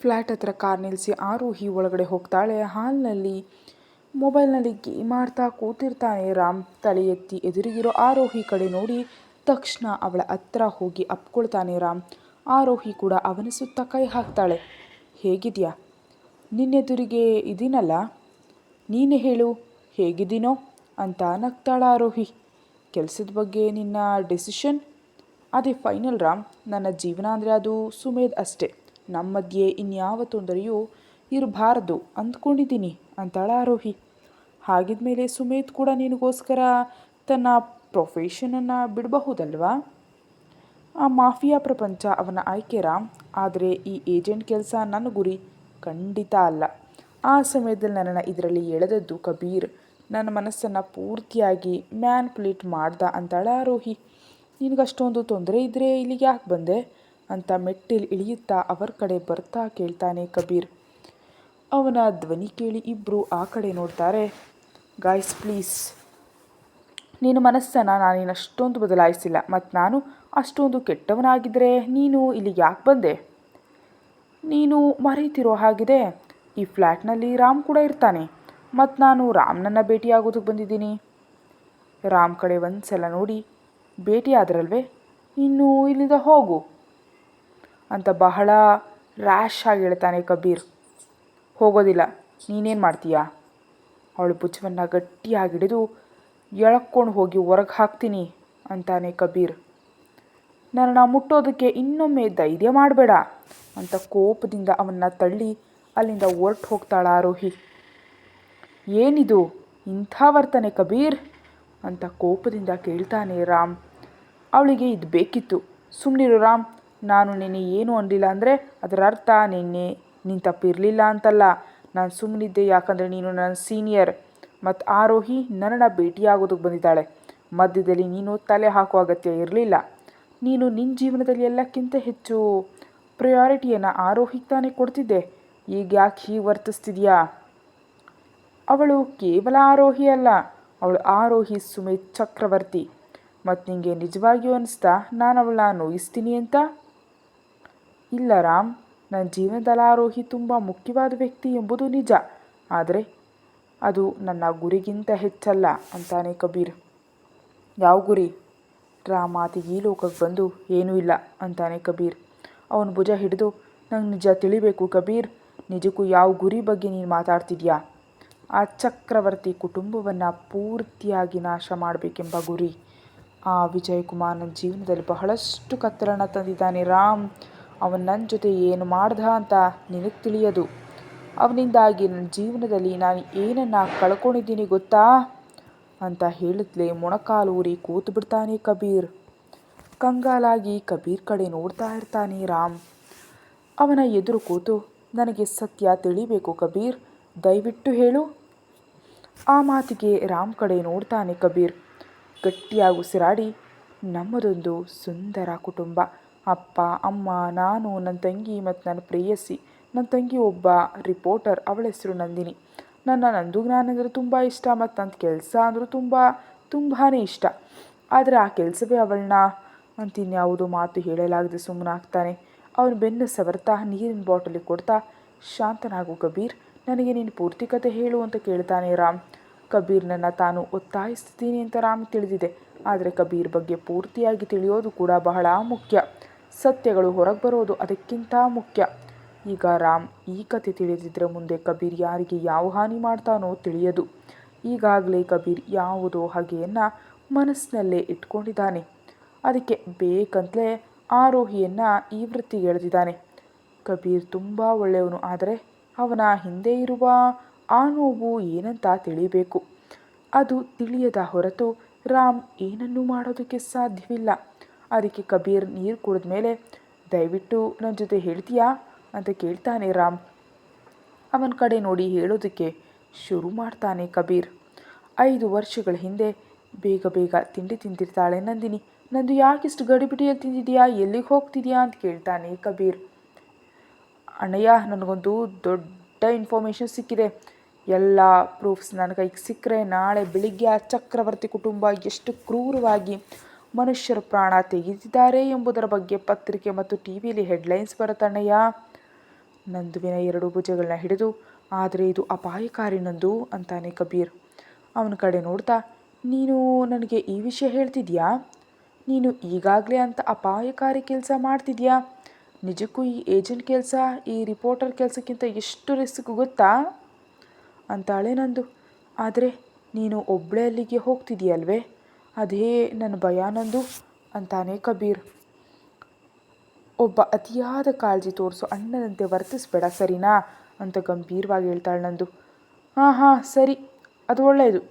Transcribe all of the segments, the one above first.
Flat ಹತ್ರ car ನಿಲ್ಲಿಸಿ ಆರೋಹಿ ಒಳಗಡೆ ಹೋಗ್ತಾಳೆ. ಹಾಲ್ನಲ್ಲಿ ಮೊಬೈಲ್ನಲ್ಲಿ ಗೇಮ್ ಆಡ್ತಾ ಕೂತಿರ್ತಾನೆ ರಾಮ್. ತಲೆ ಎತ್ತಿ ಎದುರಿಗಿರೋ ಆರೋಹಿ ಕಡೆ ನೋಡಿ ತಕ್ಷಣ ಅವಳ ಹತ್ರ ಹೋಗಿ ಅಪ್ಕೊಳ್ತಾನೆ ರಾಮ್. ಆರೋಹಿ ಕೂಡ ಅವನ ಸುತ್ತ ಕೈ ಹಾಕ್ತಾಳೆ. ಹೇಗಿದ್ಯಾ? ನಿನ್ನೆದುರಿಗೆ ಇದೀನಲ್ಲ, ನೀನೇ ಹೇಳು ಹೇಗಿದ್ದೀನೋ ಅಂತ ನಗ್ತಾಳ ಆರೋಹಿ. ಕೆಲಸದ ಬಗ್ಗೆ ನಿನ್ನ ಡೆಸಿಷನ್? ಅದೇ ಫೈನಲ್ ರಾಮ್. ನನ್ನ ಜೀವನ ಅಂದರೆ ಅದು ಸುಮೇಧ್ ಅಷ್ಟೇ. ನಮ್ಮ ಮಧ್ಯೆ ಇನ್ಯಾವ ತೊಂದರೆಯೂ ಇರಬಾರ್ದು ಅಂದ್ಕೊಂಡಿದ್ದೀನಿ ಅಂತಾಳ ಆರೋಹಿ. ಹಾಗಿದ್ಮೇಲೆ ಸುಮೇಧ್ ಕೂಡ ನಿನಗೋಸ್ಕರ ತನ್ನ ಪ್ರೊಫೆಷನನ್ನು ಬಿಡಬಹುದಲ್ವಾ? ಆ ಮಾಫಿಯಾ ಪ್ರಪಂಚ ಅವನ ಆಯ್ಕೆ ರಾಮ್. ಆದರೆ ಈ ಏಜೆಂಟ್ ಕೆಲಸ ನನ್ನ ಗುರಿ ಖಂಡಿತ ಅಲ್ಲ. ಆ ಸಮಯದಲ್ಲಿ ನನ್ನನ್ನು ಇದರಲ್ಲಿ ಎಳೆದದ್ದು ಕಬೀರ್. ನನ್ನ ಮನಸ್ಸನ್ನು ಪೂರ್ತಿಯಾಗಿ ಮ್ಯಾನ್ಪುಲೇಟ್ ಮಾಡ್ದ ಅಂತಾಳ ಆರೋಹಿ. ನಿನಗಷ್ಟೊಂದು ತೊಂದರೆ ಇದ್ದರೆ ಇಲ್ಲಿಗೆ ಯಾಕೆ ಬಂದೆ ಅಂತ ಮೆಟ್ಟಿಲು ಇಳಿಯುತ್ತಾ ಅವರ ಕಡೆ ಬರ್ತಾ ಕೇಳ್ತಾನೆ ಕಬೀರ್. ಅವನ ಧ್ವನಿ ಕೇಳಿ ಇಬ್ಬರು ಆ ಕಡೆ ನೋಡ್ತಾರೆ. ಗಾಯ್ಸ್ ಪ್ಲೀಸ್, ನೀನು ಮನಸ್ಸನ್ನು ನಾನೇನಷ್ಟೊಂದು ಬದಲಾಯಿಸಿಲ್ಲ. ಮತ್ತು ನಾನು ಅಷ್ಟೊಂದು ಕೆಟ್ಟವನಾಗಿದ್ದರೆ ನೀನು ಇಲ್ಲಿಗೆ ಯಾಕೆ ಬಂದೆ? ನೀನು ಮರೀತಿರೋ ಹಾಗಿದೆ, ಈ ಫ್ಲ್ಯಾಟ್ನಲ್ಲಿ ರಾಮ್ ಕೂಡ ಇರ್ತಾನೆ. ಮತ್ತು ನಾನು ರಾಮ್ನನ್ನು ಭೇಟಿಯಾಗೋದಕ್ಕೆ ಬಂದಿದ್ದೀನಿ. ರಾಮ್ ಕಡೆ ಒಂದು ಸಲ ನೋಡಿ ಭೇಟಿ ಆದ್ರಲ್ವೇ, ಇನ್ನು ಇಲ್ಲಿಂದ ಹೋಗು ಅಂತ ಬಹಳ ರ್ಯಾಶ್ ಆಗಿ ಹೇಳ್ತಾನೆ ಕಬೀರ್. ಹೋಗೋದಿಲ್ಲ. ನೀನೇನು ಮಾಡ್ತೀಯಾ? ಅವಳು ಭುಜವನ್ನು ಗಟ್ಟಿಯಾಗಿ ಹಿಡಿದು ಎಳ್ಕೊಂಡು ಹೋಗಿ ಹೊರಗೆ ಹಾಕ್ತೀನಿ ಅಂತಾನೆ ಕಬೀರ್. ನನ್ನನ್ನು ಮುಟ್ಟೋದಕ್ಕೆ ಇನ್ನೊಮ್ಮೆ ಧೈರ್ಯ ಮಾಡಬೇಡ ಅಂತ ಕೋಪದಿಂದ ಅವನ್ನ ತಳ್ಳಿ ಅಲ್ಲಿಂದ ಹೊರಟು ಹೋಗ್ತಾಳ ಆರೋಹಿ. ಏನಿದು ಇಂಥ ವರ್ತನೆ ಕಬೀರ್ ಅಂತ ಕೋಪದಿಂದ ಕೇಳ್ತಾನೆ ರಾಮ್. ಅವಳಿಗೆ ಇದು ಬೇಕಿತ್ತು. ಸುಮ್ಮನಿರು ರಾಮ್, ನಾನು ನಿನ್ನೆ ಏನು ಅನ್ನಲಿಲ್ಲ ಅಂದರೆ ಅದರ ಅರ್ಥ ನಿನ್ನೆ ನೀನು ತಪ್ಪಿರಲಿಲ್ಲ ಅಂತಲ್ಲ. ನಾನು ಸುಮ್ಮನಿದ್ದೆ ಯಾಕಂದರೆ ನೀನು ನನ್ನ ಸೀನಿಯರ್ ಮತ್ತು ಆರೋಹಿ ನನ್ನನ್ನು ಭೇಟಿಯಾಗೋದಕ್ಕೆ ಬಂದಿದ್ದಾಳೆ. ಮಧ್ಯದಲ್ಲಿ ನೀನು ತಲೆ ಹಾಕೋ ಅಗತ್ಯ ಇರಲಿಲ್ಲ. ನೀನು ನಿನ್ನ ಜೀವನದಲ್ಲಿ ಎಲ್ಲಕ್ಕಿಂತ ಹೆಚ್ಚು ಪ್ರಯಾರಿಟಿಯನ್ನು ಆರೋಹಿಗೆ ತಾನೇ ಕೊಡ್ತಿದ್ದೆ. ಈಗ ಯಾಕೆ ಹೀಗೆ ವರ್ತಿಸ್ತಿದ್ಯಾ? ಅವಳು ಕೇವಲ ಆರೋಹಿ ಅಲ್ಲ, ಅವಳು ಆರೋಹಿ ಸುಮೇಧ್ ಚಕ್ರವರ್ತಿ. ಮತ್ತು ನಿನಗೆ ನಿಜವಾಗಿಯೂ ಅನಿಸ್ತಾ ನಾನು ಅವಳನ್ನ ನೋಯಿಸ್ತೀನಿ ಅಂತ? ಇಲ್ಲ ರಾಮ್, ನನ್ನ ಜೀವನದಲ್ಲಿ ಆರೋಹಿ ತುಂಬ ಮುಖ್ಯವಾದ ವ್ಯಕ್ತಿ ಎಂಬುದು ನಿಜ. ಆದರೆ ಅದು ನನ್ನ ಗುರಿಗಿಂತ ಹೆಚ್ಚಲ್ಲ ಅಂತಾನೆ ಕಬೀರ್. ಯಾವ ಗುರಿ? ರಾಮ್ ಮಾತಿಗೆ ಈ ಲೋಕಕ್ಕೆ ಬಂದು ಏನೂ ಇಲ್ಲ ಅಂತಾನೆ ಕಬೀರ್. ಅವನ ಭುಜ ಹಿಡಿದು ನಂಗೆ ನಿಜ ತಿಳಿಬೇಕು ಕಬೀರ್, ನಿಜಕ್ಕೂ ಯಾವ ಗುರಿ ಬಗ್ಗೆ ನೀನು ಮಾತಾಡ್ತಿದ್ಯಾ? ಆ ಚಕ್ರವರ್ತಿ ಕುಟುಂಬವನ್ನು ಪೂರ್ತಿಯಾಗಿ ನಾಶ ಮಾಡಬೇಕೆಂಬ ಗುರಿ. ಆ ವಿಜಯ್ ಕುಮಾರ್ ನನ್ನ ಜೀವನದಲ್ಲಿ ಬಹಳಷ್ಟು ಕತ್ತಲನ್ನು ತಂದಿದ್ದಾನೆ ರಾಮ್. ಅವನು ನನ್ನ ಜೊತೆ ಏನು ಮಾಡ್ದ ಅಂತ ನಿನಗೆ ತಿಳಿಯೋದು. ಅವನಿಂದಾಗಿ ನನ್ನ ಜೀವನದಲ್ಲಿ ನಾನು ಏನನ್ನು ಕಳ್ಕೊಂಡಿದ್ದೀನಿ ಗೊತ್ತಾ ಅಂತ ಹೇಳಿದ್ಲೇ ಮೊಣಕಾಲೂರಿ ಕೂತು ಬಿಡ್ತಾನೆ ಕಬೀರ್. ಕಂಗಾಲಾಗಿ ಕಬೀರ್ ಕಡೆ ನೋಡ್ತಾ ಇರ್ತಾನೆ ರಾಮ್. ಅವನ ಎದುರು ಕೂತು ನನಗೆ ಸತ್ಯ ತಿಳಿಬೇಕು ಕಬೀರ್, ದಯವಿಟ್ಟು ಹೇಳು. ಆ ಮಾತಿಗೆ ರಾಮ್ ಕಡೆ ನೋಡ್ತಾನೆ ಕಬೀರ್. ಗಟ್ಟಿಯಾಗಿ ಉಸಿರಾಡಿ, ನಮ್ಮದೊಂದು ಸುಂದರ ಕುಟುಂಬ. ಅಪ್ಪ, ಅಮ್ಮ, ನಾನು, ನನ್ನ ತಂಗಿ ಮತ್ತು ನನ್ನ ಪ್ರೇಯಸಿ. ನನ್ನ ತಂಗಿ ಒಬ್ಬ ರಿಪೋರ್ಟರ್, ಅವಳ ಹೆಸರು ನಂದಿನಿ. ನಂದು ಜ್ಞಾನಂದರೆ ತುಂಬ ಇಷ್ಟ ಮತ್ತು ನನ್ನ ಕೆಲಸ ಅಂದರೂ ತುಂಬಾ ಇಷ್ಟ. ಆದರೆ ಆ ಕೆಲಸವೇ ಅವಳನ್ನ ಅಂತಿನ್ಯಾವುದೋ ಮಾತು ಹೇಳಲಾಗದೆ ಸುಮ್ಮನಾಗ್ತಾನೆ. ಅವನು ಬೆನ್ನು ಸವರ್ತಾ ನೀರಿನ ಬಾಟಲಿ ಕೊಡ್ತಾ, ಶಾಂತನಾಗು ಕಬೀರ್, ನನಗೆ ನೀನು ಪೂರ್ತಿ ಕತೆ ಹೇಳು ಅಂತ ಕೇಳ್ತಾನೆ ರಾಮ್. ಕಬೀರ್ನನ್ನು ತಾನು ಒತ್ತಾಯಿಸ್ತಿದ್ದೀನಿ ಅಂತ ರಾಮ್ ತಿಳಿದಿದೆ. ಆದರೆ ಕಬೀರ್ ಬಗ್ಗೆ ಪೂರ್ತಿಯಾಗಿ ತಿಳಿಯೋದು ಕೂಡ ಬಹಳ ಮುಖ್ಯ. ಸತ್ಯಗಳು ಹೊರಗೆ ಬರೋದು ಅದಕ್ಕಿಂತ ಮುಖ್ಯ. ಈಗ ರಾಮ್ ಈ ಕತೆ ತಿಳಿದಿದ್ದರೆ ಮುಂದೆ ಕಬೀರ್ ಯಾರಿಗೆ ಯಾವ ಹಾನಿ ಮಾಡ್ತಾನೋ ತಿಳಿಯದು. ಈಗಾಗಲೇ ಕಬೀರ್ ಯಾವುದೋ ಹಾಗೆಯನ್ನು ಮನಸ್ಸಿನಲ್ಲೇ ಇಟ್ಕೊಂಡಿದ್ದಾನೆ. ಅದಕ್ಕೆ ಬೇಕಂತಲೇ ಆರೋಹಿಯನ್ನು ಈ ವೃತ್ತಿಗೆ ಎಳೆದಿದ್ದಾನೆ. ಕಬೀರ್ ತುಂಬ ಒಳ್ಳೆಯವನು, ಆದರೆ ಅವನ ಹಿಂದೆ ಇರುವ ಆ ನೋವು ಏನಂತ ತಿಳಿಬೇಕು. ಅದು ತಿಳಿಯದ ಹೊರತು ರಾಮ್ ಏನನ್ನೂ ಮಾಡೋದಕ್ಕೆ ಸಾಧ್ಯವಿಲ್ಲ. ಅದಕ್ಕೆ ಕಬೀರ್ ನೀರು ಕುಡಿದ ಮೇಲೆ ದಯವಿಟ್ಟು ನನ್ನ ಜೊತೆ ಹೇಳ್ತೀಯಾ ಅಂತ ಕೇಳ್ತಾನೆ ರಾಮ್. ಅವನ ಕಡೆ ನೋಡಿ ಹೇಳೋದಕ್ಕೆ ಶುರು ಮಾಡ್ತಾನೆ ಕಬೀರ್. 5 ವರ್ಷಗಳ ಹಿಂದೆ ಬೇಗ ತಿಂಡಿ ತಿಂತಿರ್ತಾಳೆ ನಂದಿನಿ. ನಂದು ಯಾಕಿಷ್ಟು ಗಡಿಬಿಡಿಯಲ್ಲಿ ತಿಂದಿದೆಯಾ, ಎಲ್ಲಿಗೆ ಹೋಗ್ತಿದ್ಯಾ ಅಂತ ಕೇಳ್ತಾನೆ ಕಬೀರ್. ಅಣ್ಣಯ್ಯ, ನನಗೊಂದು ದೊಡ್ಡ ಇನ್ಫಾರ್ಮೇಷನ್ ಸಿಕ್ಕಿದೆ. ಎಲ್ಲ ಪ್ರೂಫ್ಸ್ ನನ್ನ ಕೈಗೆ ಸಿಕ್ಕರೆ ನಾಳೆ ಬೆಳಿಗ್ಗೆ ಆ ಚಕ್ರವರ್ತಿ ಕುಟುಂಬ ಎಷ್ಟು ಕ್ರೂರವಾಗಿ ಮನುಷ್ಯರ ಪ್ರಾಣ ತೆಗೆದಿದ್ದಾರೆ ಎಂಬುದರ ಬಗ್ಗೆ ಪತ್ರಿಕೆ ಮತ್ತು ಟಿ ವಿಲಿ ಹೆಡ್ಲೈನ್ಸ್ ಬರುತ್ತಣ್ಣಯ್ಯ. ನಂದುವಿನ ಎರಡು ಭುಜಗಳನ್ನ ಹಿಡಿದು. ಆದರೆ ಇದು ಅಪಾಯಕಾರಿ ನಂದು ಅಂತಾನೆ ಕಬೀರ್. ಅವನ ಕಡೆ ನೋಡ್ತಾ, ನೀನು ನನಗೆ ಈ ವಿಷಯ ಹೇಳ್ತಿದ್ಯಾ? ನೀನು ಈಗಾಗಲೇ ಅಂತ ಅಪಾಯಕಾರಿ ಕೆಲಸ ಮಾಡ್ತಿದ್ಯಾ? ನಿಜಕ್ಕೂ ಈ ಏಜೆಂಟ್ ಕೆಲಸ ಈ ರಿಪೋರ್ಟರ್ ಕೆಲಸಕ್ಕಿಂತ ಎಷ್ಟು ರಿಸ್ಕ್ ಗೊತ್ತಾ ಅಂತಾಳೆ ನಂದು. ಆದರೆ ನೀನು ಒಬ್ಬಳೇ ಅಲ್ಲಿಗೆ ಹೋಗ್ತಿದೆಯಲ್ವೇ, ಅದೇ ನನ್ನ ಭಯ ನಂದು ಅಂತಾನೆ ಕಬೀರ್. ಒಬ್ಬ ಅತಿಯಾದ ಕಾಳಜಿ ತೋರಿಸೋ ಅಣ್ಣನಂತೆ ವರ್ತಿಸ್ಬೇಡ ಸರಿನಾ ಅಂತ ಗಂಭೀರವಾಗಿ ಹೇಳ್ತಾಳೆ ನಂದು. ಹಾಂ ಸರಿ, ಅದು ಒಳ್ಳೆಯದು.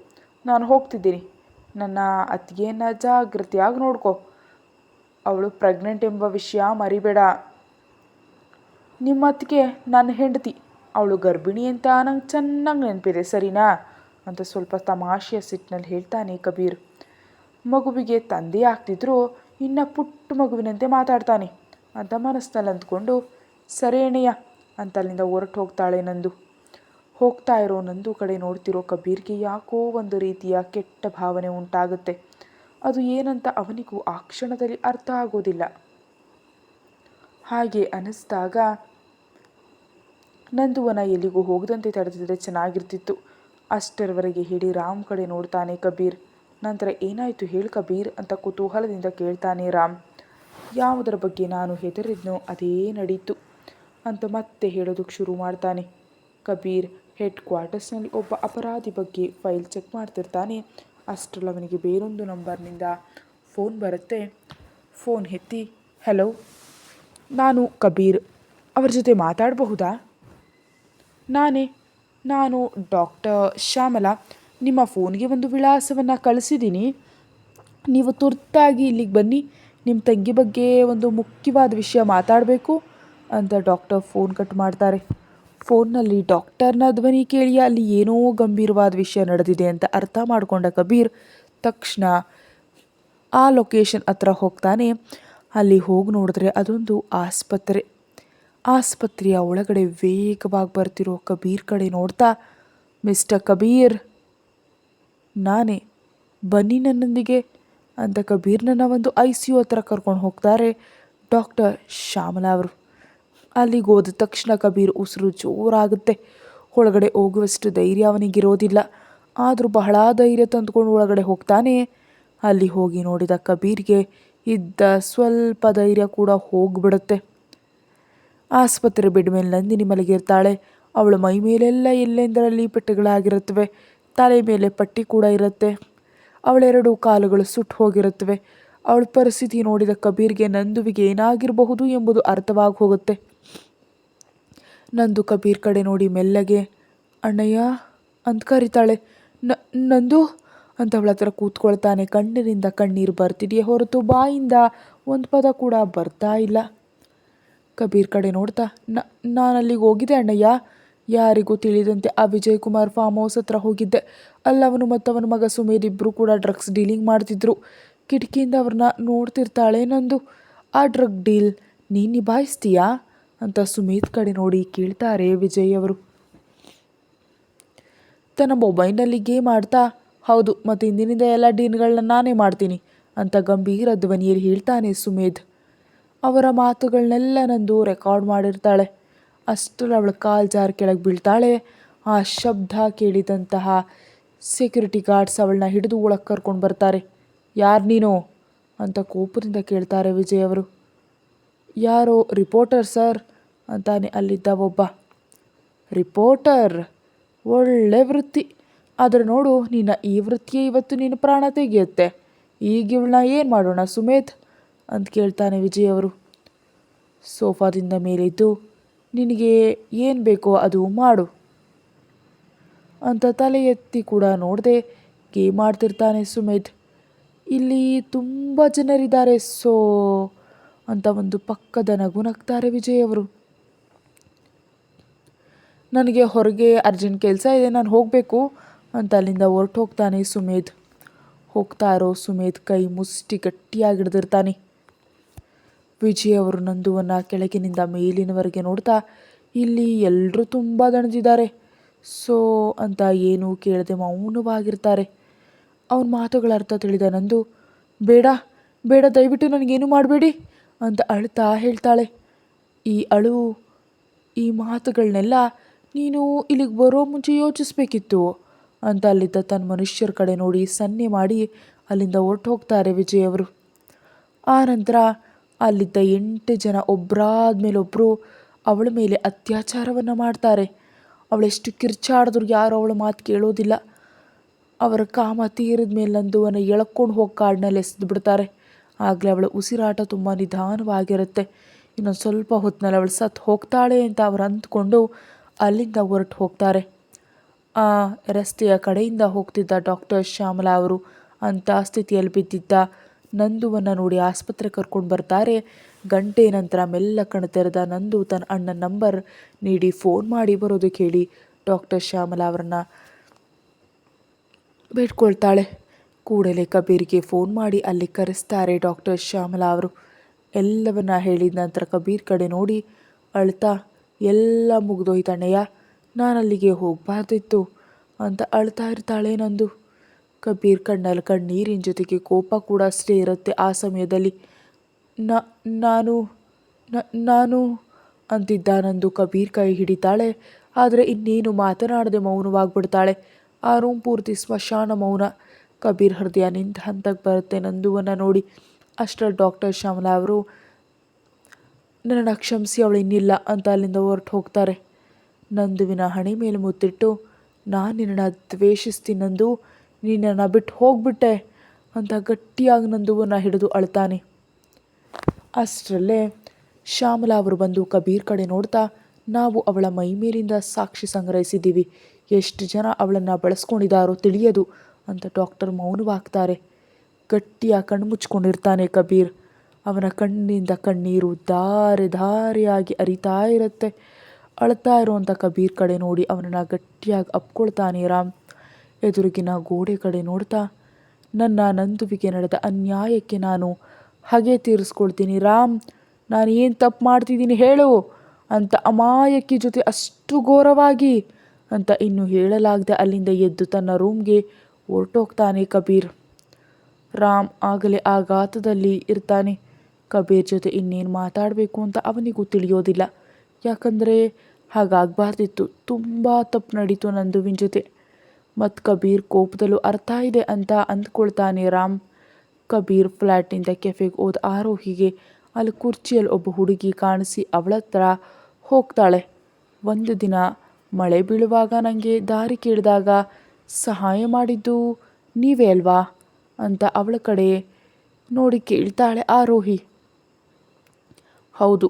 ನಾನು ಹೋಗ್ತಿದ್ದೀನಿ. ನನ್ನ ಅತ್ತಿಗೆಯನ್ನು ಜಾಗ್ರತೆಯಾಗಿ ನೋಡ್ಕೊ. ಅವಳು ಪ್ರೆಗ್ನೆಂಟ್ ಎಂಬ ವಿಷಯ ಮರಿಬೇಡ. ನಿಮ್ಮ ಅತ್ತಿಗೆ ನನ್ನ ಹೆಂಡತಿ, ಅವಳು ಗರ್ಭಿಣಿ ಅಂತ ನಂಗೆ ಚೆನ್ನಾಗಿ ನೆನಪಿದೆ ಸರಿನಾ ಅಂತ ಸ್ವಲ್ಪ ತಮಾಷೆಯ ಸಿಟ್ಟಿನಲ್ಲಿ ಹೇಳ್ತಾನೆ ಕಬೀರ್. ಮಗುವಿಗೆ ತಂದೆ ಆಗ್ತಿದ್ರು ಇನ್ನು ಪುಟ್ಟ ಮಗುವಿನಂತೆ ಮಾತಾಡ್ತಾನೆ ಅಂತ ಮನಸ್ಸಿನಲ್ಲಿ ಅಂದ್ಕೊಂಡು, ಸರಿ ಅಣ್ಣಯ್ಯ ಅಂತ ಅಲ್ಲಿಂದ ಹೊರಟು ಹೋಗ್ತಾಳೆ ನಂದು. ಹೋಗ್ತಾ ಇರೋ ನಂದು ಕಡೆ ನೋಡ್ತಿರೋ ಕಬೀರ್ಗೆ ಯಾಕೋ ಒಂದು ರೀತಿಯ ಕೆಟ್ಟ ಭಾವನೆ ಉಂಟಾಗುತ್ತೆ. ಅದು ಏನಂತ ಅವನಿಗೂ ಆ ಕ್ಷಣದಲ್ಲಿ ಅರ್ಥ ಆಗೋದಿಲ್ಲ. ಹಾಗೆ ಅನ್ನಿಸ್ದಾಗ ನಂದುವನ ಎಲ್ಲಿಗೂ ಹೋಗದಂತೆ ತಡೆದಿದ್ರೆ ಚೆನ್ನಾಗಿರ್ತಿತ್ತು. ಅಷ್ಟರವರೆಗೆ ಹಿಡಿ ರಾಮ್ ಕಡೆ ನೋಡ್ತಾನೆ ಕಬೀರ್. ನಂತರ ಏನಾಯಿತು ಹೇಳು ಕಬೀರ್ ಅಂತ ಕುತೂಹಲದಿಂದ ಕೇಳ್ತಾನೆ ರಾಮ್. ಯಾವುದರ ಬಗ್ಗೆ ನಾನು ಹೆದರಿದ್ನೋ ಅದೇ ನಡೀತು ಅಂತ ಮತ್ತೆ ಹೇಳೋದಕ್ಕೆ ಶುರು ಮಾಡ್ತಾನೆ ಕಬೀರ್. ಹೆಡ್ ಕ್ವಾರ್ಟರ್ಸ್ನಲ್ಲಿ ಒಬ್ಬ ಅಪರಾಧಿ ಬಗ್ಗೆ ಫೈಲ್ ಚೆಕ್ ಮಾಡ್ತಿರ್ತಾನೆ. ಅಷ್ಟರಲ್ಲಿ ಅವನಿಗೆ ಬೇರೊಂದು ನಂಬರ್ನಿಂದ ಫೋನ್ ಬರುತ್ತೆ. ಫೋನ್ ಎತ್ತಿ, ಹಲೋ, ನಾನು ಕಬೀರ್, ಅವ್ರ ಜೊತೆ ಮಾತಾಡಬಹುದಾ? ನಾನು ಡಾಕ್ಟರ್ ಶ್ಯಾಮಲಾ. ನಿಮ್ಮ ಫೋನ್ಗೆ ಒಂದು ವಿಳಾಸವನ್ನು ಕಳಿಸಿದ್ದೀನಿ. ನೀವು ತುರ್ತಾಗಿ ಇಲ್ಲಿಗೆ ಬನ್ನಿ, ನಿಮ್ಮ ತಂಗಿ ಬಗ್ಗೆ ಒಂದು ಮುಖ್ಯವಾದ ವಿಷಯ ಮಾತಾಡಬೇಕು ಅಂತ ಡಾಕ್ಟರ್ ಫೋನ್ ಕಟ್ ಮಾಡ್ತಾರೆ. ಫೋನ್ನಲ್ಲಿ ಡಾಕ್ಟರ್ನ ಧ್ವನಿ ಕೇಳಿ ಅಲ್ಲಿ ಏನೋ ಗಂಭೀರವಾದ ವಿಷಯ ನಡೆದಿದೆ ಅಂತ ಅರ್ಥ ಮಾಡಿಕೊಂಡ ಕಬೀರ್ ತಕ್ಷಣ ಆ ಲೊಕೇಶನ್ ಹತ್ರ ಹೋಗ್ತಾನೆ. ಅಲ್ಲಿ ಹೋಗಿ ನೋಡಿದ್ರೆ ಅದೊಂದು ಆಸ್ಪತ್ರೆಯ ಒಳಗಡೆ ವೇಗವಾಗಿ ಬರ್ತಿರೋ ಕಬೀರ್ ಕಡೆ ನೋಡ್ತಾ, ಮಿಸ್ಟರ್ ಕಬೀರ್, ನಾನೇ, ಬನ್ನಿ ನನ್ನೊಂದಿಗೆ ಅಂತ ಕಬೀರ್ನನ್ನ ಒಂದು ICU ಹತ್ರ ಕರ್ಕೊಂಡು ಹೋಗ್ತಾರೆ ಡಾಕ್ಟರ್ ಶ್ಯಾಮಲಾ ಅವರು. ಅಲ್ಲಿಗೆ ಹೋದ ತಕ್ಷಣ ಕಬೀರ್ ಉಸಿರು ಜೋರಾಗುತ್ತೆ. ಒಳಗಡೆ ಹೋಗುವಷ್ಟು ಧೈರ್ಯ ಅವನಿಗಿರೋದಿಲ್ಲ. ಆದರೂ ಬಹಳ ಧೈರ್ಯ ತಂದುಕೊಂಡು ಒಳಗಡೆ ಹೋಗ್ತಾನೆ. ಅಲ್ಲಿ ಹೋಗಿ ನೋಡಿದ ಕಬೀರ್ಗೆ ಇದ್ದ ಸ್ವಲ್ಪ ಧೈರ್ಯ ಕೂಡ ಹೋಗಿಬಿಡುತ್ತೆ. ಆಸ್ಪತ್ರೆ ಬೆಡ್ ಮೇಲೆ ನಂದಿನಿ ಮಲಗಿರ್ತಾಳೆ. ಅವಳ ಮೈ ಮೇಲೆಲ್ಲ ಎಲ್ಲೆಂದರಲ್ಲಿ ಪೆಟ್ಟುಗಳಾಗಿರುತ್ತವೆ. ತಲೆ ಮೇಲೆ ಪಟ್ಟಿ ಕೂಡ ಇರುತ್ತೆ. ಅವಳೆರಡು ಕಾಲುಗಳು ಸುಟ್ಟು ಹೋಗಿರುತ್ತವೆ. ಅವಳ ಪರಿಸ್ಥಿತಿ ನೋಡಿದ ಕಬೀರ್ಗೆ ನಂದುವಿಗೆ ಏನಾಗಿರಬಹುದು ಎಂಬುದು ಅರ್ಥವಾಗಿ ಹೋಗುತ್ತೆ. ನಂದು ಕಬೀರ್ ಕಡೆ ನೋಡಿ ಮೆಲ್ಲಗೆ ಅಣ್ಣಯ್ಯ ಅಂತ ಕರೀತಾಳೆ. ನಂದು ಅಂತ ಅವಳ ಹತ್ರ ಕೂತ್ಕೊಳ್ತಾನೆ. ಕಣ್ಣಿನಿಂದ ಕಣ್ಣೀರು ಬರ್ತಿದೆಯೇ ಹೊರತು ಬಾಯಿಂದ ಒಂದು ಪದ ಕೂಡ ಬರ್ತಾ ಇಲ್ಲ. ಕಬೀರ್ ಕಡೆ ನೋಡ್ತಾ, ನಾನು ಅಲ್ಲಿಗೆ ಹೋಗಿದ್ದೆ ಅಣ್ಣಯ್ಯ, ಯಾರಿಗೂ ತಿಳಿದಂತೆ ಆ ವಿಜಯ್ ಕುಮಾರ್ ಫಾರ್ಮ್ ಹೌಸ್ ಹತ್ರ ಹೋಗಿದ್ದೆ. ಅಲ್ಲವನು ಮತ್ತು ಅವನ ಮಗ ಸುಮೇಧ್ ಇಬ್ಬರು ಕೂಡ ಡ್ರಗ್ಸ್ ಡೀಲಿಂಗ್ ಮಾಡ್ತಿದ್ರು. ಕಿಟಕಿಯಿಂದ ಅವ್ರನ್ನ ನೋಡ್ತಿರ್ತಾಳೆ ನಂದು. ಆ ಡ್ರಗ್ ಡೀಲ್ ನೀನು ನಿಭಾಯಿಸ್ತೀಯಾ ಅಂತ ಸುಮೇಧ್ ಕಡೆ ನೋಡಿ ಕೇಳ್ತಾರೆ ವಿಜಯ್ ಅವರು. ತನ್ನ ಮೊಬೈಲ್ನಲ್ಲಿ ಗೇಮ್ ಆಡ್ತಾ, ಹೌದು, ಮತ್ತು ಇಂದಿನಿಂದ ಎಲ್ಲ ಡೀಲ್ಗಳನ್ನ ನಾನೇ ಮಾಡ್ತೀನಿ ಅಂತ ಗಂಭೀರ ಧ್ವನಿಯಲ್ಲಿ ಹೇಳ್ತಾನೆ ಸುಮೇಧ್. ಅವರ ಮಾತುಗಳನ್ನೆಲ್ಲ ನಂದು ರೆಕಾರ್ಡ್ ಮಾಡಿರ್ತಾಳೆ. ಅಷ್ಟರಲ್ಲಿ ಅವಳ ಕಾಲು ಜಾರ್ ಕೆಳಗೆ ಬೀಳ್ತಾಳೆ. ಆ ಶಬ್ದ ಕೇಳಿದಂತಹ ಸೆಕ್ಯೂರಿಟಿ ಗಾರ್ಡ್ಸ್ ಅವಳನ್ನ ಹಿಡಿದು ಒಳಗೆ ಕರ್ಕೊಂಡು ಬರ್ತಾರೆ. ಯಾರು ನೀನು ಅಂತ ಕೋಪದಿಂದ ಕೇಳ್ತಾರೆ ವಿಜಯ್ ಅವರು. ಯಾರೋ ರಿಪೋರ್ಟರ್ ಸರ್ ಅಂತಾನೆ ಅಲ್ಲಿದ್ದ ಒಬ್ಬ. ರಿಪೋರ್ಟರ್, ಒಳ್ಳೆ ವೃತ್ತಿ. ಆದರೆ ನೋಡು, ನಿನ್ನ ಈ ವೃತ್ತಿಯೇ ಇವತ್ತು ನೀನು ಪ್ರಾಣ ತೆಗೆಯುತ್ತೆ. ಈಗ ಇವಳನ್ನ ಏನು ಮಾಡೋಣ ಸುಮೇಧ್ ಅಂತ ಕೇಳ್ತಾನೆ ವಿಜಯ್ ಅವರು. ಸೋಫಾದಿಂದ ಮೇಲಿದ್ದು, ನಿನಗೆ ಏನು ಬೇಕೋ ಅದು ಮಾಡು ಅಂತ ತಲೆ ಎತ್ತಿ ಕೂಡ ನೋಡದೆ ಗೇಮ್ ಆಡ್ತಿರ್ತಾನೆ ಸುಮೇಧ್. ಇಲ್ಲಿ ತುಂಬ ಜನರಿದ್ದಾರೆ ಸೋ ಅಂತ ಒಂದು ಪಕ್ಕದ ನಗು ನಗ್ತಾರೆ ವಿಜಯ್ ಅವರು. ನನಗೆ ಹೊರಗೆ ಅರ್ಜೆಂಟ್ ಕೆಲಸ ಇದೆ, ನಾನು ಹೋಗಬೇಕು ಅಂತ ಅಲ್ಲಿಂದ ಹೊರಟು ಹೋಗ್ತಾನೆ ಸುಮೇಧ್. ಹೋಗ್ತಾ ಇರೋ ಸುಮೇಧ್ ಕೈ ಮುಷ್ಟಿ ಗಟ್ಟಿಯಾಗಿ ಹಿಡ್ದಿರ್ತಾನೆ. ವಿಜಯ್ ಅವರು ನಂದುವನ್ನು ಕೆಳಗಿನಿಂದ ಮೇಲಿನವರೆಗೆ ನೋಡ್ತಾ, ಇಲ್ಲಿ ಎಲ್ಲರೂ ತುಂಬ ದಣಿದಿದ್ದಾರೆ ಸೋ ಅಂತ ಏನೂ ಕೇಳದೆ ಮೌನವಾಗಿರ್ತಾರೆ. ಅವನ ಮಾತುಗಳ ಅರ್ಥ ತಿಳಿದ ನಂದು, ಬೇಡ ಬೇಡ, ದಯವಿಟ್ಟು ನನಗೇನು ಮಾಡಬೇಡಿ ಅಂತ ಅಳ್ತಾ ಹೇಳ್ತಾಳೆ. ಈ ಅಳು ಈ ಮಾತುಗಳನ್ನೆಲ್ಲ ನೀನು ಇಲ್ಲಿಗೆ ಬರೋ ಮುಂಚೆ ಯೋಚಿಸ್ಬೇಕಿತ್ತು ಅಂತ ಅಲ್ಲಿದ್ದ ತನ್ನ ಮನುಷ್ಯರ ಕಡೆ ನೋಡಿ ಸನ್ನೆ ಮಾಡಿ ಅಲ್ಲಿಂದ ಹೊರಟು ಹೋಗ್ತಾರೆ ವಿಜಯ್ ಅವರು. ಆ ನಂತರ ಅಲ್ಲಿದ್ದ 8 ಜನ ಒಬ್ಬರಾದ ಮೇಲೊಬ್ಬರು ಅವಳ ಮೇಲೆ ಅತ್ಯಾಚಾರವನ್ನು ಮಾಡ್ತಾರೆ. ಅವಳೆಷ್ಟು ಕಿರ್ಚಾಡಿದ್ರು ಯಾರು ಅವಳ ಮಾತು ಕೇಳೋದಿಲ್ಲ. ಅವರ ಕಾಮ ತೀರಿದ ಮೇಲೆ ನಂದುವನ್ನು ಎಳ್ಕೊಂಡು ಹೋಗಿ ಕಾಡಿನಲ್ಲಿ ಎಸೆದು ಬಿಡ್ತಾರೆ. ಆಗಲೇ ಅವಳ ಉಸಿರಾಟ ತುಂಬ ನಿಧಾನವಾಗಿರುತ್ತೆ. ಇನ್ನೊಂದು ಸ್ವಲ್ಪ ಹೊತ್ತಿನಲ್ಲಿ ಅವಳು ಸತ್ತು ಹೋಗ್ತಾಳೆ ಅಂತ ಅವರು ಅಂದ್ಕೊಂಡು ಅಲ್ಲಿಂದ ಹೊರಟು ಹೋಗ್ತಾರೆ. ಆ ರಸ್ತೆಯ ಕಡೆಯಿಂದ ಹೋಗ್ತಿದ್ದ ಡಾಕ್ಟರ್ ಶ್ಯಾಮಲಾ ಅವರು ಅಂಥ ಸ್ಥಿತಿಯಲ್ಲಿ ಬಿದ್ದಿದ್ದ ನಂದುವನ್ನು ನೋಡಿ ಆಸ್ಪತ್ರೆ ಕರ್ಕೊಂಡು ಬರ್ತಾರೆ. ಗಂಟೆ ನಂತರ ಮೆಲ್ಲ ಕಣ್ಣು ತೆರೆದ ನಂದು ತನ್ನ ಅಣ್ಣನ ನಂಬರ್ ನೀಡಿ ಫೋನ್ ಮಾಡಿ ಬರೋದಕ್ಕೆ ಹೇಳಿ ಡಾಕ್ಟರ್ ಶ್ಯಾಮಲಾ ಅವರನ್ನು ಬೇಡ್ಕೊಳ್ತಾಳೆ. ಕೂಡಲೇ ಕಬೀರ್ಗೆ ಫೋನ್ ಮಾಡಿ ಅಲ್ಲಿ ಕರೆಸ್ತಾರೆ ಡಾಕ್ಟರ್ ಶ್ಯಾಮಲಾ ಅವರು. ಎಲ್ಲವನ್ನ ಹೇಳಿದ ನಂತರ ಕಬೀರ್ ಕಡೆ ನೋಡಿ ಅಳ್ತಾ, ಎಲ್ಲ ಮುಗಿದೋಯ್ತಣ್ಣಯ್ಯ, ನಾನು ಅಲ್ಲಿಗೆ ಹೋಗಬಾರ್ದಿತ್ತು ಅಂತ ಅಳ್ತಾ ಇರ್ತಾಳೆ ನಂದು. ಕಬೀರ್ ಕಣ್ಣಲ್ಲಿ ಕಣ್ಣೀರಿನ ಜೊತೆಗೆ ಕೋಪ ಕೂಡ ಅಷ್ಟೇ ಇರುತ್ತೆ ಆ ಸಮಯದಲ್ಲಿ. ನಾನು ನಾನು ಅಂತಿದ್ದ ನಂದು ಕಬೀರ್ ಕೈ ಹಿಡಿತಾಳೆ. ಆದರೆ ಇನ್ನೇನು ಮಾತನಾಡದೆ ಮೌನವಾಗಿಬಿಡ್ತಾಳೆ. ಆ ರೂಮ್ ಪೂರ್ತಿ ಸ್ಮಶಾನ ಮೌನ. ಕಬೀರ್ ಹೃದಯ ನಿಂತ ಹಂತಕ್ಕೆ ಬರುತ್ತೆ ನಂದುವನ್ನು ನೋಡಿ. ಅಷ್ಟರಲ್ಲಿ ಡಾಕ್ಟರ್ ಶ್ಯಾಮಲಾ ಅವರು ನನ್ನನ್ನು ಕ್ಷಮಿಸಿ, ಅವಳು ಇನ್ನಿಲ್ಲ ಅಂತ ಅಲ್ಲಿಂದ ಹೊರಟು ಹೋಗ್ತಾರೆ. ನಂದುವಿನ ಹಣೆ ಮೇಲೆ ಮುತ್ತಿಟ್ಟು, ನಾನು ನಿನ್ನನ್ನು ದ್ವೇಷಿಸ್ತೀನಿ ನಂದು, ನಿನ್ನನ್ನು ಬಿಟ್ಟು ಹೋಗ್ಬಿಟ್ಟೆ ಅಂತ ಗಟ್ಟಿಯಾಗಿ ನಂದುವನ್ನು ಹಿಡಿದು ಅಳ್ತಾನೆ. ಅಷ್ಟರಲ್ಲೇ ಶ್ಯಾಮಲಾ ಅವರು ಬಂದು ಕಬೀರ್ ಕಡೆ ನೋಡ್ತಾ, ನಾವು ಅವಳ ಮೈ ಮೇಲಿಂದ ಸಾಕ್ಷಿ ಸಂಗ್ರಹಿಸಿದ್ದೀವಿ, ಎಷ್ಟು ಜನ ಅವಳನ್ನು ಬಳಸ್ಕೊಂಡಿದ್ದಾರೋ ತಿಳಿಯದು ಅಂತ ಡಾಕ್ಟರ್ ಮೌನವಾಗ್ತಾರೆ. ಗಟ್ಟಿಯಾಗಿ ಕಣ್ಣು ಮುಚ್ಕೊಂಡಿರ್ತಾನೆ ಕಬೀರ್. ಅವನ ಕಣ್ಣಿಂದ ಕಣ್ಣೀರು ಧಾರೆ ಧಾರೆಯಾಗಿ ಅರಿತಾ ಇರುತ್ತೆ. ಅಳ್ತಾ ಇರುವಂಥ ಕಬೀರ್ ಕಡೆ ನೋಡಿ ಅವನನ್ನು ಗಟ್ಟಿಯಾಗಿ ಅಪ್ಕೊಳ್ತಾನೆ ರಾಮ್. ಎದುರಿಗಿನ ಗೋಡೆ ಕಡೆ ನೋಡ್ತಾ, ನನ್ನ ನಂದುವಿಗೆ ನಡೆದ ಅನ್ಯಾಯಕ್ಕೆ ನಾನು ಹಾಗೆ ತೀರಿಸ್ಕೊಳ್ತೀನಿ ರಾಮ್, ನಾನು ಏನು ತಪ್ಪು ಮಾಡ್ತಿದ್ದೀನಿ ಹೇಳು ಅಂತ ಅಮಾಯಕಿ ಜೊತೆ ಅಷ್ಟು ಘೋರವಾಗಿ ಅಂತ ಇನ್ನೂ ಹೇಳಲಾಗದೆ ಅಲ್ಲಿಂದ ಎದ್ದು ತನ್ನ ರೂಮ್ಗೆ ಹೊರಟೋಗ್ತಾನೆ ಕಬೀರ್. ರಾಮ್ ಆಗಲೇ ಆಘಾತದಲ್ಲಿ ಇರ್ತಾನೆ. ಕಬೀರ್ ಜೊತೆ ಇನ್ನೇನು ಮಾತಾಡಬೇಕು ಅಂತ ಅವನಿಗೂ ತಿಳಿಯೋದಿಲ್ಲ. ಯಾಕಂದರೆ ಹಾಗಾಗಬಾರ್ದಿತ್ತು, ತುಂಬ ತಪ್ಪು ನಡೀತು ನಂದುವಿನ ಜೊತೆ. ಮತ್ತು ಕಬೀರ್ ಕೋಪದಲ್ಲೂ ಅರ್ಥ ಇದೆ ಅಂತ ಅಂದ್ಕೊಳ್ತಾನೆ ರಾಮ್. ಕಬೀರ್ ಫ್ಲ್ಯಾಟ್ನಿಂದ ಕೆಫೆಗೆ ಹೋದ ಆರೋಹಿಗೆ ಅಲ್ಲಿ ಕುರ್ಚಿಯಲ್ಲಿ ಒಬ್ಬ ಹುಡುಗಿ ಕಾಣಿಸಿ ಅವಳ ಹತ್ರ ಹೋಗ್ತಾಳೆ. ಒಂದು ದಿನ ಮಳೆ ಬೀಳುವಾಗ ನನಗೆ ದಾರಿ ಕೇಳಿದಾಗ ಸಹಾಯ ಮಾಡಿದ್ದು ನೀವೇ ಅಲ್ವಾ ಅಂತ ಅವಳ ಕಡೆ ನೋಡಿ ಕೇಳ್ತಾಳೆ ಆರೋಹಿ. ಹೌದು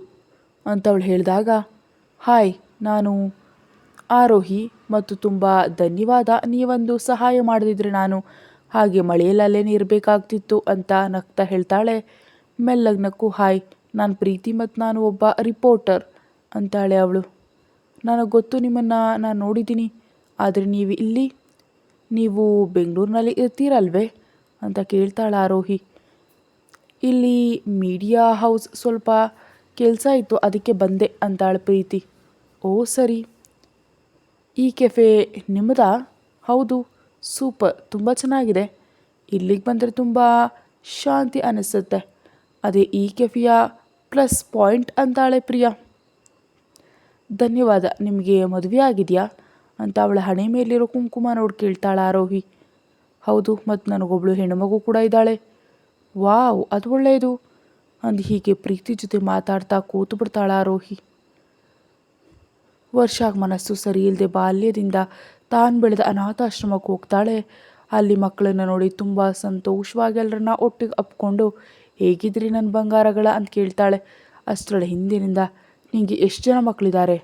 ಅಂತ ಅವಳು ಹೇಳಿದಾಗ, ಹಾಯ್, ನಾನು ಆರೋಹಿ ಮತ್ತು ತುಂಬ ಧನ್ಯವಾದ, ನೀವೊಂದು ಸಹಾಯ ಮಾಡದಿದ್ರೆ ನಾನು ಹಾಗೆ ಮಳೆಯಲ್ಲೇ ಇರಬೇಕಾಗ್ತಿತ್ತು ಅಂತ ನಗ್ತಾ ಹೇಳ್ತಾಳೆ. ಮೆಲ್ಲಗೆ ನಕ್ಕು, ಹಾಯ್, ನಾನು ಪ್ರೀತಿ ಮತ್ತು ನಾನು ಒಬ್ಬ ರಿಪೋರ್ಟರ್ ಅಂತಾಳೆ ಅವಳು. ನನಗೆ ಗೊತ್ತು, ನಿಮ್ಮನ್ನು ನಾನು ನೋಡಿದ್ದೀನಿ, ಆದರೆ ನೀವು ಬೆಂಗಳೂರಿನಲ್ಲಿ ಇರ್ತೀರಲ್ವೇ ಅಂತ ಕೇಳ್ತಾಳೆ ಆರೋಹಿ. ಇಲ್ಲಿ ಮೀಡಿಯಾ ಹೌಸ್ ಸ್ವಲ್ಪ ಕೆಲಸ ಇತ್ತು, ಅದಕ್ಕೆ ಬಂದೆ ಅಂತಾಳೆ ಪ್ರೀತಿ. ಓ ಸರಿ, ಈ ಕೆಫೆ ನಿಮ್ಮದಾ? ಹೌದು, ಸೂಪರ್, ತುಂಬ ಚೆನ್ನಾಗಿದೆ, ಇಲ್ಲಿಗೆ ಬಂದರೆ ತುಂಬ ಶಾಂತಿ ಅನ್ನಿಸುತ್ತೆ, ಅದೇ ಈ ಕೆಫೆಯ ಪ್ಲಸ್ ಪಾಯಿಂಟ್ ಅಂತಾಳೆ ಪ್ರಿಯಾ. ಧನ್ಯವಾದ, ನಿಮಗೆ ಮದುವೆ ಆಗಿದೆಯಾ ಅಂತ ಅವಳ ಹಣೆ ಮೇಲಿರೋ ಕುಂಕುಮ ನೋಡಿ ಕೇಳ್ತಾಳೆ ಆರೋಹಿ. ಹೌದು, ಮತ್ತು ನನಗೊಬ್ಳು ಹೆಣ್ಣುಮಗು ಕೂಡ ಇದ್ದಾಳೆ. ವಾವ್, ಅದು ಒಳ್ಳೆಯದು ಅಂದು ಹೀಗೆ ಪ್ರೀತಿ ಜೊತೆ ಮಾತಾಡ್ತಾ ಕೂತು ಬಿಡ್ತಾಳೆ ಆರೋಹಿ. ವರ್ಷಾಗ ಮನಸ್ಸು ಸರಿ ಇಲ್ಲದೆ ಬಾಲ್ಯದಿಂದ ತಾನು ಬೆಳೆದ ಅನಾಥಾಶ್ರಮಕ್ಕೆ ಹೋಗ್ತಾಳೆ. ಅಲ್ಲಿ ಮಕ್ಕಳನ್ನು ನೋಡಿ ತುಂಬ ಸಂತೋಷವಾಗಿ ಎಲ್ಲರನ್ನ ಒಟ್ಟಿಗೆ ಅಪ್ಕೊಂಡು, ಹೇಗಿದ್ರಿ ನನ್ನ ಬಂಗಾರಗಳ ಅಂತ ಕೇಳ್ತಾಳೆ. ಅಷ್ಟರಲ್ಲಿ ಹಿಂದಿನಿಂದ, ನಿಮಗೆ ಎಷ್ಟು ಜನ ಮಕ್ಕಳಿದ್ದಾರೆ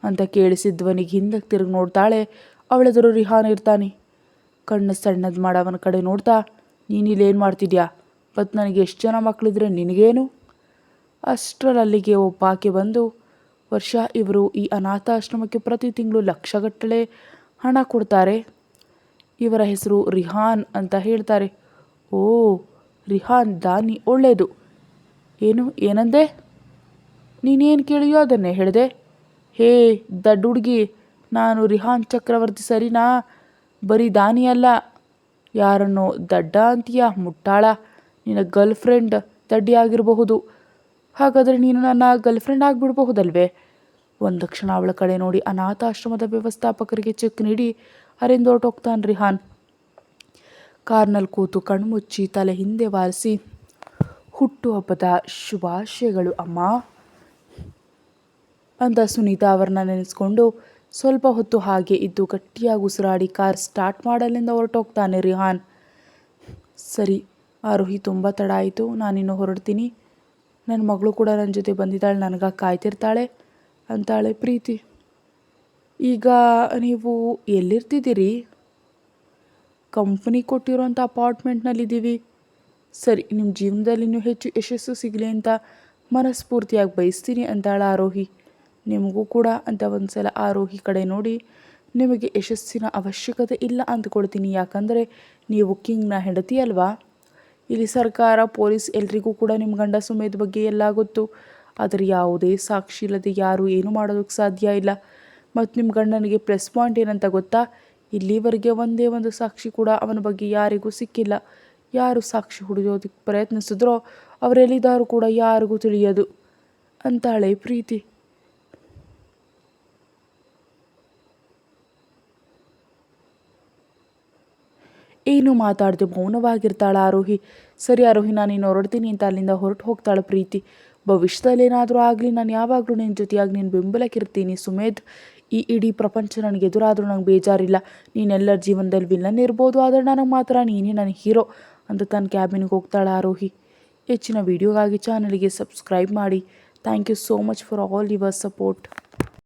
ಅಂತ ಕೇಳಿಸಿದ್ವನಿಗೆ ಹಿಂದಕ್ಕೆ ತಿರುಗಿ ನೋಡ್ತಾಳೆ. ಅವಳೆದುರು ರಿಹಾನ್ ಇರ್ತಾನೆ. ಕಣ್ಣು ಸಣ್ಣದು ಮಾಡಿ ಅವನ ಕಡೆ ನೋಡ್ತಾ, ನೀನಿಲ್ಲೇನು ಮಾಡ್ತಿದ್ಯಾ, ಮತ್ತು ನನಗೆ ಎಷ್ಟು ಜನ ಮಕ್ಕಳಿದ್ರೆ ನಿನಗೇನು? ಅಷ್ಟರಲ್ಲಿ ಅಲ್ಲಿಗೆ ಒಬ್ಬಾಕೆ ಬಂದು, ವರ್ಷ, ಇವರು ಈ ಅನಾಥಾಶ್ರಮಕ್ಕೆ ಪ್ರತಿ ತಿಂಗಳು ಲಕ್ಷಗಟ್ಟಲೆ ಹಣ ಕೊಡ್ತಾರೆ, ಇವರ ಹೆಸರು ರಿಹಾನ್ ಅಂತ ಹೇಳ್ತಾರೆ. ಓ, ರಿಹಾನ್ ದಾನಿ, ಒಳ್ಳೆಯದು. ಏನಂದೆ? ನೀನೇನು ಕೇಳಿಯೋ ಅದನ್ನೇ ಹೇಳಿದೆ. ಹೇ ದಡ್ಡ ಹುಡುಗಿ, ನಾನು ರಿಹಾನ್ ಚಕ್ರವರ್ತಿ ಸರಿನಾ, ಬರೀ ದಾನಿ ಅಲ್ಲ. ಯಾರನ್ನೋ ದಡ್ಡ ಅಂತೀಯ, ಮುಟ್ಟಾಳ, ನಿನ್ನ ಗರ್ಲ್ ಫ್ರೆಂಡ್ ದಡ್ಡಿಯಾಗಿರಬಹುದು, ಹಾಗಾದರೆ ನೀನು ನನ್ನ ಗರ್ಲ್ಫ್ರೆಂಡ್ ಆಗಿಬಿಡಬಹುದಲ್ವೇ? ಒಂದು ಕ್ಷಣ ಅವಳ ಕಡೆ ನೋಡಿ ಅನಾಥಾಶ್ರಮದ ವ್ಯವಸ್ಥಾಪಕರಿಗೆ ಚೆಕ್ ನೀಡಿ ಅರಿಂದ ಹೊರಟೋಗ್ತಾನೆ ರಿಹಾನ್. ಕಾರ್ನಲ್ಲಿ ಕೂತು ಕಣ್ಮುಚ್ಚಿ ತಲೆ ಹಿಂದೆ ವಾರಿಸಿ, ಹುಟ್ಟುಹಬ್ಬದ ಶುಭಾಶಯಗಳು ಅಮ್ಮ ಅಂತ ಸುನೀತಾ ಅವರನ್ನ ನೆನೆಸ್ಕೊಂಡು ಸ್ವಲ್ಪ ಹೊತ್ತು ಹಾಗೆ ಇದ್ದು ಗಟ್ಟಿಯಾಗಿ ಉಸಿರಾಡಿ ಕಾರ್ ಸ್ಟಾರ್ಟ್ ಮಾಡಲಿಂದ ಹೊರಟೋಗ್ತಾನೆ ರಿಹಾನ್. ಸರಿ ಆರೋಹಿ, ತುಂಬ ತಡ ಆಯಿತು, ನಾನಿನ್ನು ಹೊರಡ್ತೀನಿ. ನನ್ನ ಮಗಳು ಕೂಡ ನನ್ನ ಜೊತೆ ಬಂದಿದ್ದಾಳೆ, ನನಗಾಗಿ ಕಾಯ್ತಿರ್ತಾಳೆ ಅಂತಾಳೆ ಪ್ರೀತಿ. ಈಗ ನೀವು ಎಲ್ಲಿರ್ತಿದ್ದೀರಿ? ಕಂಪ್ನಿ ಕೊಟ್ಟಿರೋಂಥ ಅಪಾರ್ಟ್ಮೆಂಟ್ನಲ್ಲಿದ್ದೀವಿ. ಸರಿ, ನಿಮ್ಮ ಜೀವನದಲ್ಲಿ ಇನ್ನೂ ಹೆಚ್ಚು ಯಶಸ್ಸು ಸಿಗಲಿ ಅಂತ ಮನಸ್ಫೂರ್ತಿಯಾಗಿ ಬಯಸ್ತೀನಿ ಅಂತಾಳ ಆರೋಹಿ. ನಿಮಗೂ ಕೂಡ ಅಂತ ಒಂದು ಸಲ ಆರೋಹಿ ಕಡೆ ನೋಡಿ, ನಿಮಗೆ ಯಶಸ್ಸಿನ ಅವಶ್ಯಕತೆ ಇಲ್ಲ ಅಂದ್ಕೊಳ್ತೀನಿ, ಯಾಕಂದರೆ ನೀವು ಕಿಂಗ್ನ ಹೆಂಡತಿ ಅಲ್ವಾ. ಇಲ್ಲಿ ಸರ್ಕಾರ, ಪೊಲೀಸ್ ಎಲ್ರಿಗೂ ಕೂಡ ನಿಮ್ಮ ಗಂಡ ಸುಮೇಧ್ ಬಗ್ಗೆ ಎಲ್ಲ ಗೊತ್ತು. ಆದರೆ ಯಾವುದೇ ಸಾಕ್ಷಿ ಇಲ್ಲದೆ ಯಾರೂ ಏನೂ ಮಾಡೋದಕ್ಕೆ ಸಾಧ್ಯ ಇಲ್ಲ. ಮತ್ತು ನಿಮ್ಮ ಗಂಡನಿಗೆ ಪ್ಲಸ್ ಪಾಯಿಂಟ್ ಏನಂತ ಗೊತ್ತಾ? ಇಲ್ಲಿವರೆಗೆ ಒಂದೇ ಒಂದು ಸಾಕ್ಷಿ ಕೂಡ ಅವನ ಬಗ್ಗೆ ಯಾರಿಗೂ ಸಿಕ್ಕಿಲ್ಲ. ಯಾರು ಸಾಕ್ಷಿ ಹುಡುಕೋದಕ್ಕೆ ಪ್ರಯತ್ನಿಸಿದ್ರೋ ಅವರೆಲ್ಲಿದ್ದಾರೂ ಕೂಡ ಯಾರಿಗೂ ತಿಳಿಯೋದು ಅಂತಾಳೆ ಪ್ರೀತಿ. ಏನು ಮಾತಾಡದೆ ಮೌನವಾಗಿರ್ತಾಳೆ ಆರೋಹಿ. ಸರಿ ಆರೋಹಿ, ನಾನಿನ್ನು ಹೊರಡ್ತೀನಿ ಅಂತ ಅಲ್ಲಿಂದ ಹೊರಟು ಹೋಗ್ತಾಳೆ ಪ್ರೀತಿ. ಭವಿಷ್ಯದಲ್ಲಿ ಏನಾದರೂ ಆಗಲಿ, ನಾನು ಯಾವಾಗಲೂ ನಿನ್ನ ಜೊತೆಯಾಗಿ ನೀನು ಬೆಂಬಲಕ್ಕಿರ್ತೀನಿ ಸುಮೇಧ್. ಈ ಇಡೀ ಪ್ರಪಂಚ ನನಗೆ ಎದುರಾದರೂ ನಂಗೆ ಬೇಜಾರಿಲ್ಲ. ನೀನೆಲ್ಲರ ಜೀವನದಲ್ಲಿ ವಿಲ್ಲನ್ ಇರ್ಬೋದು, ಆದರೆ ನನಗೆ ಮಾತ್ರ ನೀನೇ ನನ್ನ ಹೀರೋ ಅಂತ ತನ್ನ ಕ್ಯಾಬಿನ್ಗೆ ಹೋಗ್ತಾಳೆ ಆರೋಹಿ. ಹೆಚ್ಚಿನ ವೀಡಿಯೋಗಾಗಿ ಚಾನಲ್ಗೆ ಸಬ್ಸ್ಕ್ರೈಬ್ ಮಾಡಿ. Thank you so much for all your support.